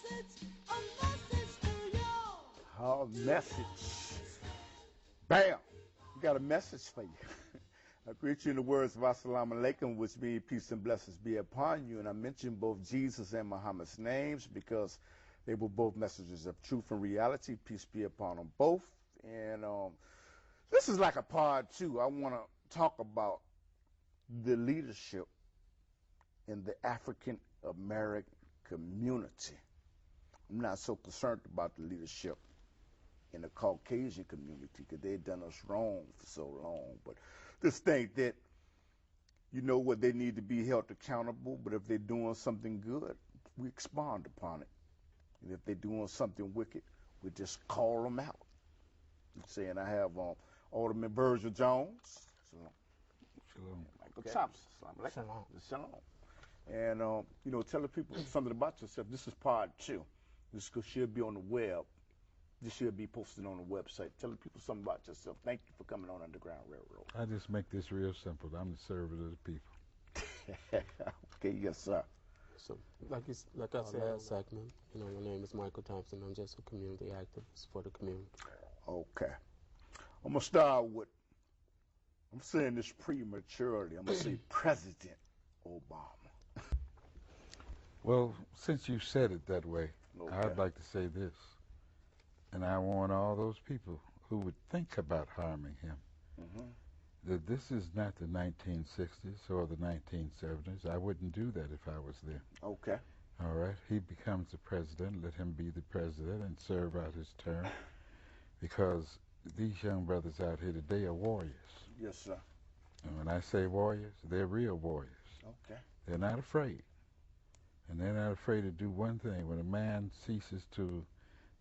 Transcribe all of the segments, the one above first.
to you. Our message. Bam! We got a message for you. I greet you in the words of Assalamu alaikum, which means peace and blessings be upon you. And I mentioned both Jesus and Muhammad's names because they were both messages of truth and reality. Peace be upon them both. And this is like a part two. I want to talk about the leadership in the African American community. I'm not so concerned about the leadership in the Caucasian community because they've done us wrong for so long. But just think that, you know what, they need to be held accountable, but if they're doing something good, we expound upon it. And if they're doing something wicked, we just call them out. I'm saying I have Alderman Virgil Jones. Shalom. Shalom. Michael Thompson. Shalom. Shalom. And, you know, tell the people something about yourself. This is part two. This should be on the web. This should be posted on the website. Tell the people something about yourself. Thank you for coming on Underground Railroad. I just make this real simple. I'm the servant of the people. Okay, yes, sir. So, like I said last segment, you know, my name is Michael Thompson. I'm just a community activist for the community. Okay. I'm going to start with, I'm saying this prematurely. I'm going to say President Obama. Well, since you said it that way, Okay. I'd like to say this. And I warn all those people who would think about harming him that this is not the 1960s or the 1970s. I wouldn't do that if I was there. Okay. All right? He becomes the president. Let him be the president and serve out his term. Because these young brothers out here today are warriors. Yes, sir. And when I say warriors, they're real warriors. Okay. They're not afraid. And they're not afraid to do one thing. When a man ceases to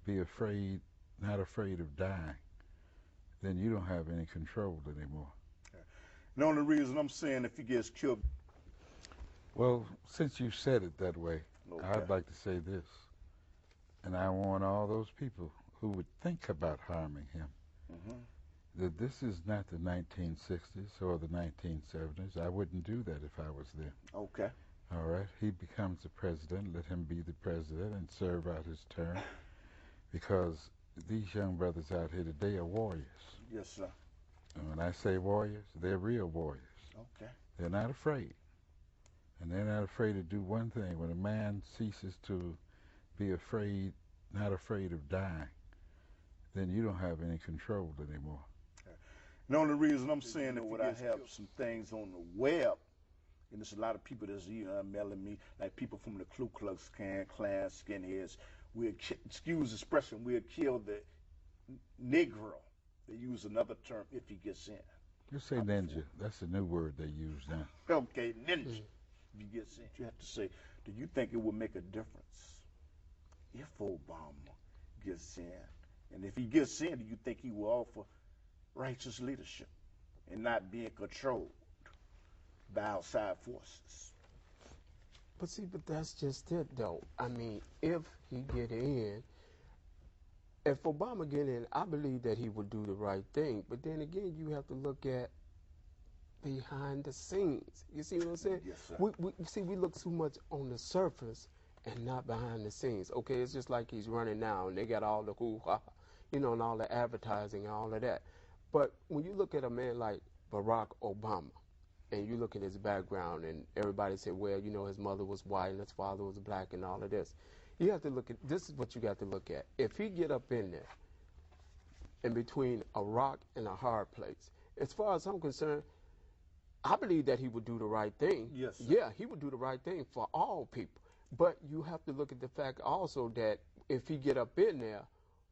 be afraid, not afraid of dying, then you don't have any control anymore. Okay. The only reason I'm saying if he gets killed. Well, since you said it that way, I'd like to say this. And I warn all those people who would think about harming him that this is not the 1960s or the 1970s. I wouldn't do that if I was there. Okay. All right? He becomes the president. Let him be the president and serve out his term. Because these young brothers out here today are warriors. Yes, sir. And when I say warriors, they're real warriors. Okay. They're not afraid. And they're not afraid to do one thing. When a man ceases to be afraid, not afraid of dying, then you don't have any control anymore. Okay. The only reason I'm saying that what I have some things on the web, and there's a lot of people that's mailing me, like people from the Ku Klux Klan, skinheads, excuse the expression, we'll kill the Negro. They use another term if he gets in. You say ninja. That's a new word they use now. Okay, ninja. If he gets in, you have to say, do you think it would make a difference if Obama gets in? And if he gets in, do you think he will offer righteous leadership and not being controlled by outside forces? But see, but that's just it, though. I mean, if he get in, if Obama get in, I believe that he would do the right thing. But then again, you have to look at behind the scenes. You see what I'm saying? Yes, sir. We look too much on the surface and not behind the scenes. Okay, it's just like he's running now, and they got all the hoo-ha, you know, and all the advertising and all of that. But when you look at a man like Barack Obama, and you look at his background, and everybody said, well, you know, his mother was white and his father was black and all of this. You have to look at, this is what you got to look at. If he get up in there, in between a rock and a hard place, as far as I'm concerned, I believe that he would do the right thing. Yes, sir. Yeah, he would do the right thing for all people. But you have to look at the fact also that if he get up in there,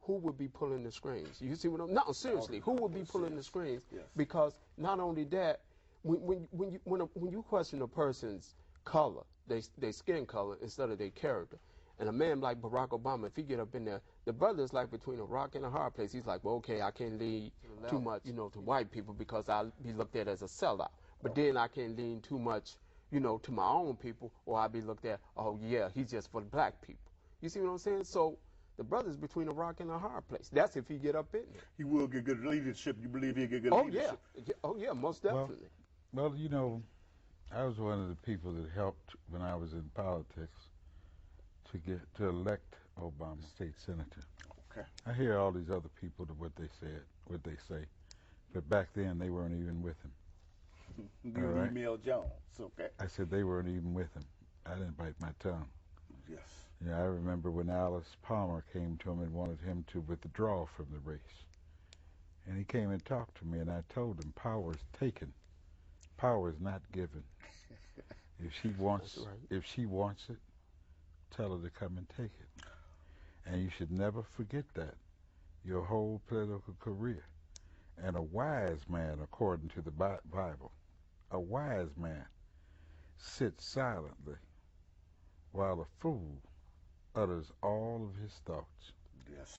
who would be pulling the strings? You see what I'm, no, seriously, who would be pulling the strings? Yes. Because not only that, when you question a person's color, their skin color instead of their character, and a man like Barack Obama, if he get up in there, the brother's like between a rock and a hard place. He's like, well, okay, I can't lean too much, you know, to white people because I'll be looked at as a sellout. But then I can't lean too much, you know, to my own people, or I'll be looked at, oh yeah, he's just for the black people. You see what I'm saying? So the brother's between a rock and a hard place. That's if he get up in there. He will get good leadership. You believe he'll get good Oh leadership? yeah, oh yeah, most definitely. Well, you know, I was one of the people that helped when I was in politics to elect Obama, state senator. Okay. I hear all these other people what they say, but back then they weren't even with him. You and Email Jones, okay? I said they weren't even with him. I didn't bite my tongue. Yes. Yeah, I remember when Alice Palmer came to him and wanted him to withdraw from the race. And he came and talked to me, and I told him, power is taken. Power is not given. If she wants, if she wants it, tell her to come and take it. And you should never forget that, your whole political career. And a wise man, according to the Bible, a wise man sits silently while a fool utters all of his thoughts. Yes.